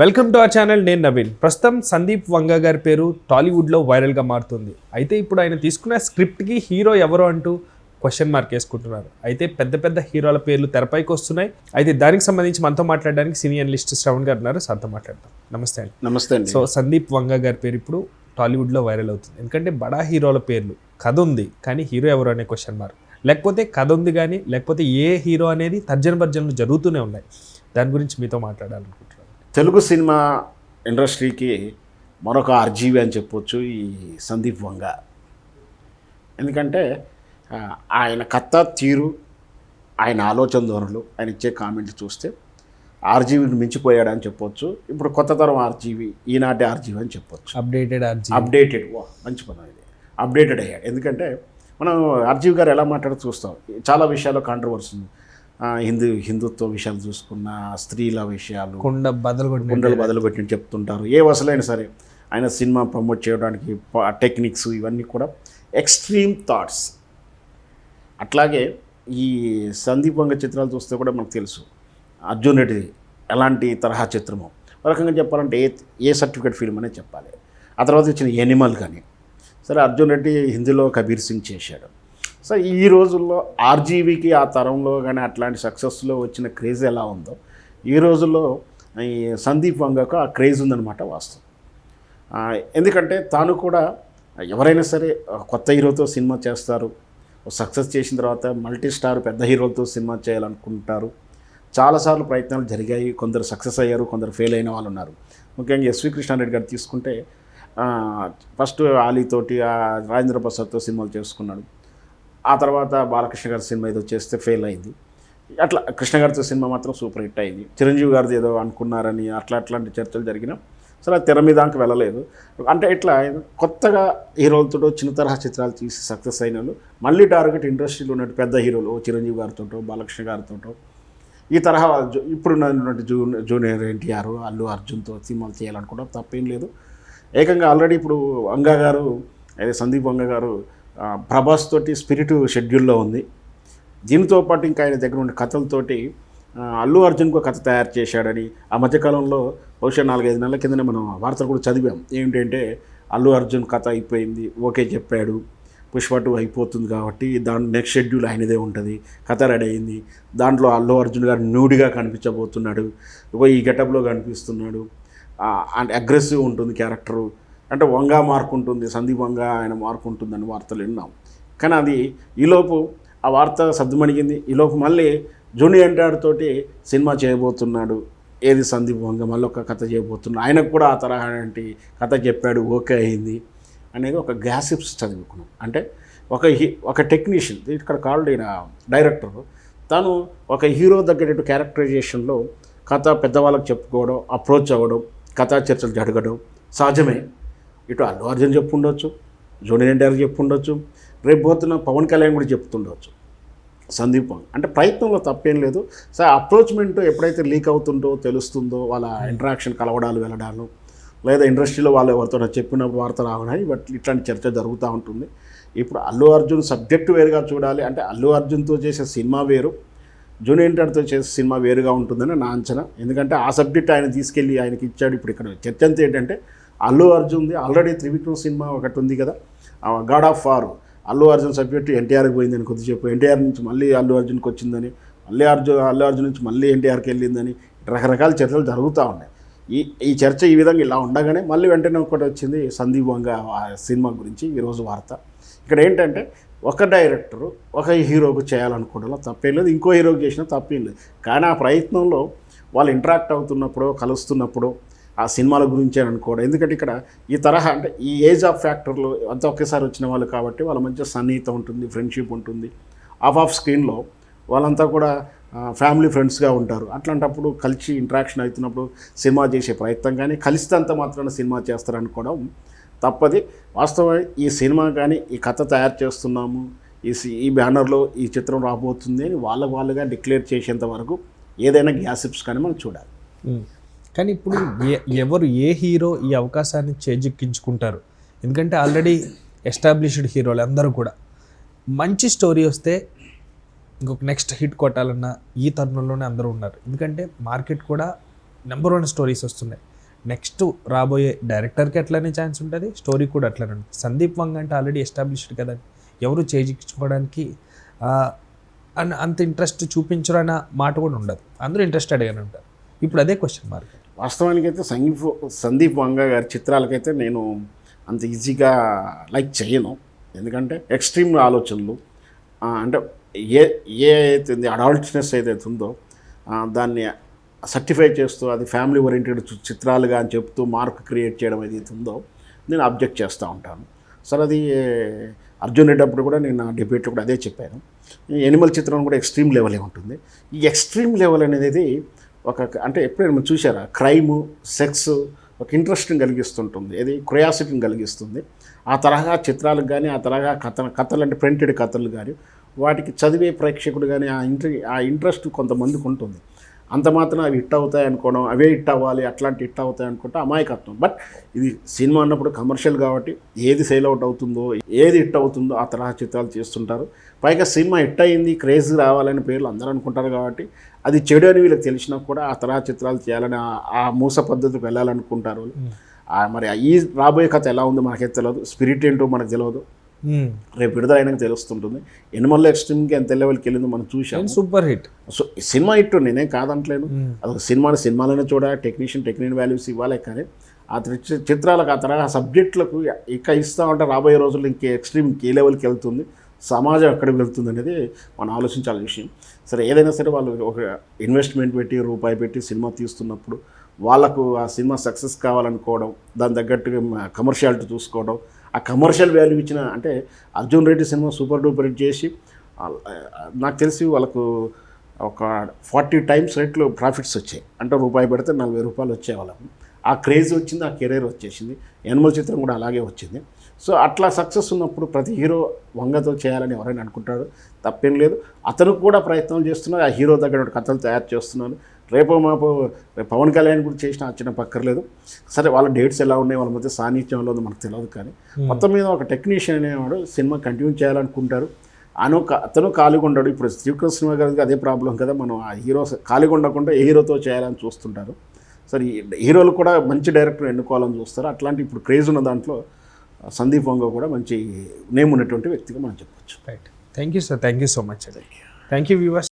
Welcome to our channel. నేను నవీన్. ప్రస్తుతం సందీప్ వంగ గారి పేరు టాలీవుడ్లో వైరల్గా మారుతుంది. అయితే ఇప్పుడు ఆయన తీసుకున్న స్క్రిప్ట్కి హీరో ఎవరో అంటూ క్వశ్చన్ మార్క్ వేసుకుంటున్నారు. అయితే పెద్ద పెద్ద హీరోల పేర్లు తెరపైకి వస్తున్నాయి. అయితే దానికి సంబంధించి మనతో మాట్లాడడానికి సీనియర్ అనలిస్ట్ శ్రవణ్ గారు ఉన్నారు. సార్తో మాట్లాడతాం. నమస్తే అండి. నమస్తే అండి. సో సందీప్ వంగ గారి పేరు ఇప్పుడు టాలీవుడ్లో వైరల్ అవుతుంది. ఎందుకంటే బడా హీరోల పేర్లు కథ ఉంది కానీ హీరో ఎవరు అనే క్వశ్చన్ మార్క్, లేకపోతే కథ ఉంది కానీ లేకపోతే ఏ హీరో అనేది తర్జన భర్జనలు జరుగుతూనే ఉన్నాయి. దాని గురించి మీతో మాట్లాడాలనుకుంటున్నాను. తెలుగు సినిమా ఇండస్ట్రీకి మరొక ఆర్జీవి అని చెప్పొచ్చు ఈ సందీప్ వంగ. ఎందుకంటే ఆయన కథ తీరు, ఆయన ఆలోచన ధోరణులు, ఆయన ఇచ్చే కామెంట్లు చూస్తే ఆర్జీవిని మించిపోయాడని చెప్పొచ్చు. ఇప్పుడు కొత్త తరం ఆర్జీవి, ఈనాటి ఆర్జీవి అని చెప్పొచ్చు. అప్డేటెడ్ మంచి పదం ఇది. అప్డేటెడ్ అయ్యాడు. ఎందుకంటే మనం ఆర్జీవి గారు ఎలా మాట్లాడో చూస్తాం. చాలా విషయాల్లో కాంట్రవర్సీ ఉంది. హిందుత్వ విషయాలు చూసుకున్న, స్త్రీల విషయాలు, కుండలు బదులు పెట్టి చెప్తుంటారు. ఏ వసలైనా సరే ఆయన సినిమా ప్రమోట్ చేయడానికి టెక్నిక్స్ ఇవన్నీ కూడా ఎక్స్ట్రీమ్ థాట్స్. అట్లాగే ఈ సందీప్ వంగ చిత్రాలు చూస్తే కూడా మనకు తెలుసు అర్జున్ రెడ్డి ఎలాంటి తరహా చిత్రమో. ఒక రకంగా చెప్పాలంటే ఏ సర్టిఫికేట్ ఫిల్మ్ అనే చెప్పాలి. ఆ తర్వాత వచ్చిన ఎనిమల్ కానీ సరే, అర్జున్ రెడ్డి హిందీలో కబీర్ సింగ్ చేశాడు. సో ఈ రోజుల్లో ఆర్జీవీకి ఆ తరంలో కానీ అట్లాంటి సక్సెస్లో వచ్చిన క్రేజ్ ఎలా ఉందో ఈ రోజుల్లో ఈ సందీప్ వంగకు ఆ క్రేజ్ ఉందన్నమాట వాస్తవం. ఎందుకంటే తాను కూడా ఎవరైనా సరే కొత్త హీరోతో సినిమా చేస్తారు, సక్సెస్ చేసిన తర్వాత మల్టీ స్టార్ పెద్ద హీరోలతో సినిమా చేయాలనుకుంటారు. చాలాసార్లు ప్రయత్నాలు జరిగాయి. కొందరు సక్సెస్ అయ్యారు, కొందరు ఫెయిల్ అయిన వాళ్ళు ఉన్నారు. ముఖ్యంగా ఎస్వి కృష్ణారెడ్డి గారు తీసుకుంటే ఫస్ట్ ఆలీతోటి రాజేంద్ర ప్రసాద్తో సినిమాలు చేసుకున్నాడు. ఆ తర్వాత బాలకృష్ణ గారి సినిమా ఏదో చేస్తే ఫెయిల్ అయింది. అట్లా కృష్ణ గారితో సినిమా మాత్రం సూపర్ హిట్ అయింది. చిరంజీవి గారిది ఏదో అనుకున్నారని అట్లాంటి చర్చలు జరిగినా సరే తెర మీద దాకా వెళ్ళలేదు. అంటే ఇట్లా కొత్తగా హీరోలతో చిన్న తరహా చిత్రాలు తీసి సక్సెస్ అయిన వాళ్ళు మళ్ళీ టార్గెట్ ఇండస్ట్రీలో ఉన్నట్టు పెద్ద హీరోలు చిరంజీవి గారితో, బాలకృష్ణ గారితో ఈ తరహా ఇప్పుడు ఉన్నటువంటి జూనియర్ ఎన్టీఆర్, అల్లు అర్జున్తో సినిమాలు చేయాలనుకోవడం తప్పేం లేదు. ఏకంగా ఆల్రెడీ ఇప్పుడు వంగ గారు, అదే సందీప్ వంగ గారు ప్రభాస్ తోటి స్పిరిట్ షెడ్యూల్లో ఉంది. దీనితో పాటు ఇంకా ఆయన దగ్గర ఉండే కథలతోటి అల్లు అర్జున్కు కథ తయారు చేశాడని ఆ మధ్యకాలంలో బహుశా 4-5 నెలల కిందనే మనం వార్తలు కూడా చదివాం. ఏంటంటే అల్లు అర్జున్ కథ అయిపోయింది, ఓకే చెప్పాడు, పుష్ప 2 అయిపోతుంది కాబట్టి దాని నెక్స్ట్ షెడ్యూల్ ఆయనదే ఉంటుంది, కథ రెడీ అయింది. దాంట్లో అల్లు అర్జున్ గారు న్యూడ్గా కనిపించబోతున్నాడు, ఈ గెటప్లో కనిపిస్తున్నాడు, అండ్ అగ్రెసివ్ ఉంటుంది క్యారెక్టరు, అంటే వంగ మార్కు ఉంటుంది, సందీప్ వంగ ఆయన మార్కు ఉంటుందని వార్తలు విన్నాం. కానీ అది ఈలోపు ఆ వార్త సద్దుమణిగింది. ఈలోపు మళ్ళీ జూనియర్ ఎన్టీఆర్ తోటి సినిమా చేయబోతున్నాడు, ఏది సందీప్ వంగ మళ్ళీ ఒక కథ చేయబోతున్నాడు, ఆయనకు కూడా ఆ తరహా కథ చెప్పాడు, ఓకే అయింది అనేది ఒక గ్యాసిప్స్ చదువుకున్నాం. అంటే ఒక టెక్నీషియన్ ఇక్కడ కాల్డ్ ఈయన డైరెక్టర్, తను ఒక హీరో దగ్గర క్యారెక్టరైజేషన్లో కథ పెద్దవాళ్ళకి చెప్పుకోవడం, అప్రోచ్ అవ్వడం, కథా చర్చలు జరగడం సహజమే. ఇటు అల్లు అర్జున్ చెప్పుండొచ్చు, జూనియర్ ఎన్టీఆర్ చెప్పుండొచ్చు, రేపు పోతున్న పవన్ కళ్యాణ్ కూడా చెప్తుండవచ్చు. సందీప్ వంగ అంటే ప్రయత్నంలో తప్పేం లేదు. సో అప్రోచ్మెంట్ ఎప్పుడైతే లీక్ అవుతుందో తెలుస్తుందో, వాళ్ళ ఇంటరాక్షన్ కలవడాలు వెళ్ళడాలు, లేదా ఇండస్ట్రీలో వాళ్ళు ఎవరితో చెప్పిన వార్త రావడాయి, బట్ ఇట్లాంటి చర్చ జరుగుతూ ఉంటుంది. ఇప్పుడు అల్లు అర్జున్ సబ్జెక్టు వేరుగా చూడాలి. అంటే అల్లు అర్జున్తో చేసే సినిమా వేరు, జూనియర్ ఎన్టీఆర్తో చేసే సినిమా వేరుగా ఉంటుందని నా అంచనా. ఎందుకంటే ఆ సబ్జెక్ట్ ఆయన తీసుకెళ్ళి ఆయనకి ఇచ్చాడు. ఇప్పుడు ఇక్కడ చర్చ అంతా ఏంటంటే అల్లు అర్జున్ది ఆల్రెడీ త్రివిక్రమ్ సినిమా ఒకటి ఉంది కదా, God of war, Allu Arjun subject ఎన్టీఆర్కి పోయిందని కొద్దిసేపు, ఎన్టీఆర్ నుంచి మళ్ళీ అల్లు అర్జున్కి వచ్చిందని, అల్లు అర్జున్ నుంచి మళ్ళీ ఎన్టీఆర్కి వెళ్ళిందని రకరకాల చర్చలు జరుగుతూ ఉన్నాయి. ఈ చర్చ ఈ విధంగా ఇలా ఉండగానే మళ్ళీ వెంటనే ఒకటి వచ్చింది సందీప్ వంగ సినిమా గురించి ఈరోజు వార్త. ఇక్కడ ఏంటంటే ఒక డైరెక్టరు ఒక హీరోకు చేయాలనుకోవడంలో తప్పేం లేదు, ఇంకో హీరోకి చేసినా తప్పేం లేదు. కానీ ఆ ప్రయత్నంలో వాళ్ళు ఇంటరాక్ట్ అవుతున్నప్పుడు, కలుస్తున్నప్పుడు ఆ సినిమాల గురించే అనుకోవడం. ఎందుకంటే ఇక్కడ ఈ తరహా అంటే ఈ ఏజ్ ఆఫ్ ఫ్యాక్టర్లు అంతా ఒకేసారి వచ్చిన వాళ్ళు కాబట్టి వాళ్ళ మధ్య సన్నిహిత ఉంటుంది, ఫ్రెండ్షిప్ ఉంటుంది. ఆఫ్ స్క్రీన్లో వాళ్ళంతా కూడా ఫ్యామిలీ ఫ్రెండ్స్గా ఉంటారు. అట్లాంటప్పుడు కలిసి ఇంటరాక్షన్ అవుతున్నప్పుడు సినిమా చేసే ప్రయత్నం కానీ కలిసినంత మాత్రాన సినిమా చేస్తారనుకోవడం తప్పది. వాస్తవం ఈ సినిమా కానీ ఈ కథ తయారు చేస్తున్నాము, ఈ బ్యానర్లో ఈ చిత్రం రాబోతుంది అని వాళ్ళుగా డిక్లేర్ చేసేంత వరకు ఏదైనా గ్యాసిప్స్ కానీ మనం చూడాలి. కానీ ఇప్పుడు ఎవరు ఏ హీరో ఈ అవకాశాన్ని చేజిక్కించుకుంటారు? ఎందుకంటే ఆల్రెడీ ఎస్టాబ్లిష్డ్ హీరోలు అందరూ కూడా మంచి స్టోరీ వస్తే ఇంకొక నెక్స్ట్ హిట్ కొట్టాలన్న ఈ తరుణంలోనే అందరూ ఉన్నారు. ఎందుకంటే మార్కెట్ కూడా నెంబర్ 1 స్టోరీస్ వస్తున్నాయి. నెక్స్ట్ రాబోయే డైరెక్టర్కి అట్లనే ఛాన్స్ ఉంటుంది, స్టోరీ కూడా అట్లనే ఉంటుంది. సందీప్ వంగ అంటే ఆల్రెడీ ఎస్టాబ్లిష్డ్ కదా, ఎవరు చేయించుకోవడానికి అంత ఇంట్రెస్ట్ చూపించరు అన్న మాట కూడా ఉండదు, అందరూ ఇంట్రెస్టెడ్గానే ఉంటారు. ఇప్పుడు అదే క్వశ్చన్ మార్క్. వాస్తవానికి అయితే సందీప్ వంగ గారి చిత్రాలకైతే నేను అంత ఈజీగా లైక్ చేయను. ఎందుకంటే ఎక్స్ట్రీమ్ ఆలోచనలు, అంటే ఏ అయితే అడాల్ట్నెస్ ఏదైతే ఉందో దాన్ని సర్టిఫై చేస్తూ అది ఫ్యామిలీ ఓరియంటెడ్ చిత్రాలుగా అని చెప్తూ మార్క్ క్రియేట్ చేయడం ఏదైతే ఉందో నేను అబ్జెక్ట్ చేస్తూ ఉంటాను. సరే, అది అర్జున్ రెడ్డి అప్పుడు కూడా నేను నా డిబేట్లో కూడా అదే చెప్పాను. ఎనిమల్ చిత్రం కూడా ఎక్స్ట్రీమ్ లెవెలే ఉంటుంది. ఈ ఎక్స్ట్రీమ్ లెవెల్ అనేది అంటే ఎప్పుడైనా మీరు చూసారా, క్రైము, సెక్స్ ఒక ఇంట్రెస్ట్ని కలిగిస్తుంటుంది, ఏది క్యూరియాసిటీని కలిగిస్తుంది. ఆ తరహా చిత్రాలకు కానీ, ఆ తరహా కథలు అంటే ప్రింటెడ్ కథలు కానీ, వాటికి చదివే ప్రేక్షకుడు కానీ ఆ ఇంట్రెస్ట్ కొంతమందికి ఉంటుంది. అంత మాత్రం అవి హిట్ అవుతాయి అనుకోవడం, అవే హిట్ అవ్వాలి, అట్లాంటి హిట్ అవుతాయి అనుకుంటే అమాయకత్వం. బట్ ఇది సినిమా అన్నప్పుడు కమర్షియల్ కాబట్టి ఏది సేల్ అవుట్ అవుతుందో, ఏది హిట్ అవుతుందో ఆ తరహా చిత్రాలు చేస్తుంటారు. పైగా సినిమా హిట్ అయింది, క్రేజ్ రావాలని పేర్లు అందరూ అనుకుంటారు కాబట్టి అది చెడు అని వీళ్ళకి తెలిసినా కూడా ఆ తరహా చిత్రాలు చేయాలని ఆ మూస పద్ధతికి వెళ్ళాలనుకుంటారు. మరి ఈ రాబోయే కథ ఎలా ఉందో మనకైతే తెలియదు, స్పిరిట్ ఏంటో మనకు తెలియదు, రేపు విడుదల అయినాక తెలుస్తుంటుంది. ఎనిమల్ ఎక్స్ట్రీమ్కి ఎంత లెవెల్కి వెళ్ళిందో మనం చూసాం, super hit. So cinema hit నేనేం కాదంటలేను, అదొక సినిమాలోనే టెక్నీషియన్ వాల్యూస్ ఇవ్వాలి. కానీ ఆ చిత్రాలకు ఆ తరహా సబ్జెక్టులకు ఇక ఇస్తూ ఉంటే రాబోయే రోజుల్లో ఇంకే ఎక్స్ట్రీమ్ ఏ లెవెల్కి వెళ్తుంది, సమాజం ఎక్కడికి వెళ్తుంది అనేది మనం ఆలోచించాల్సిన విషయం. సరే, ఏదైనా సరే వాళ్ళు ఒక ఇన్వెస్ట్మెంట్ పెట్టి రూపాయి పెట్టి సినిమా తీస్తున్నప్పుడు వాళ్ళకు ఆ సినిమా సక్సెస్ కావాలనుకోవడం, దాని తగ్గట్టుగా కమర్షియాలిటీ చూసుకోవడం, ఆ కమర్షియల్ వాల్యూ ఇచ్చిన అంటే Arjun Reddy cinema super duper hit చేసి నాకు తెలిసి వాళ్ళకు ఒక 40 times రేట్లు ప్రాఫిట్స్ వచ్చాయి. అంటే రూపాయి పెడితే 40 రూపాయలు వచ్చే వాళ్ళకు. ఆ క్రేజ్ వచ్చింది, ఆ కెరీర్ వచ్చేసింది. ఎనిమల్ చిత్రం కూడా అలాగే వచ్చింది. సో అట్లా సక్సెస్ ఉన్నప్పుడు ప్రతి హీరో వంగతో చేయాలని ఎవరైనా అనుకుంటారు, తప్పేం లేదు. అతను కూడా ప్రయత్నం చేస్తున్నారు, ఆ హీరో దగ్గర కథలు తయారు చేస్తున్నారు. రేపు మాపు పవన్ కళ్యాణ్ కూడా చేసిన ఆశ్చర్య పక్కర్లేదు. సరే, వాళ్ళ డేట్స్ ఎలా ఉన్నాయి, వాళ్ళ మధ్య సాన్నిధ్యంలో ఉందో మనకు తెలియదు. కానీ మొత్తం మీద ఒక టెక్నీషియన్ అనేవాడు సినిమా కంటిన్యూ చేయాలనుకుంటారు. అతను ఖాళీగా ఉండడు. ఇప్పుడు శ్రీకృష్ణ సినిమా గారికి అదే ప్రాబ్లం కదా, మనం ఆ హీరో ఖాళీగా ఉండకుండా ఏ హీరోతో చేయాలని చూస్తుంటారు. సరే, హీరోలు కూడా మంచి డైరెక్టర్ ఎన్నుకోవాలని చూస్తారు. అట్లాంటి ఇప్పుడు క్రేజ్ ఉన్న దాంట్లో సందీప్ వంగ కూడా మంచి నేమ్ ఉన్నటువంటి వ్యక్తిగా మనం చెప్పచ్చు. Right, thank you sir, thank you so much. Thank you viewers.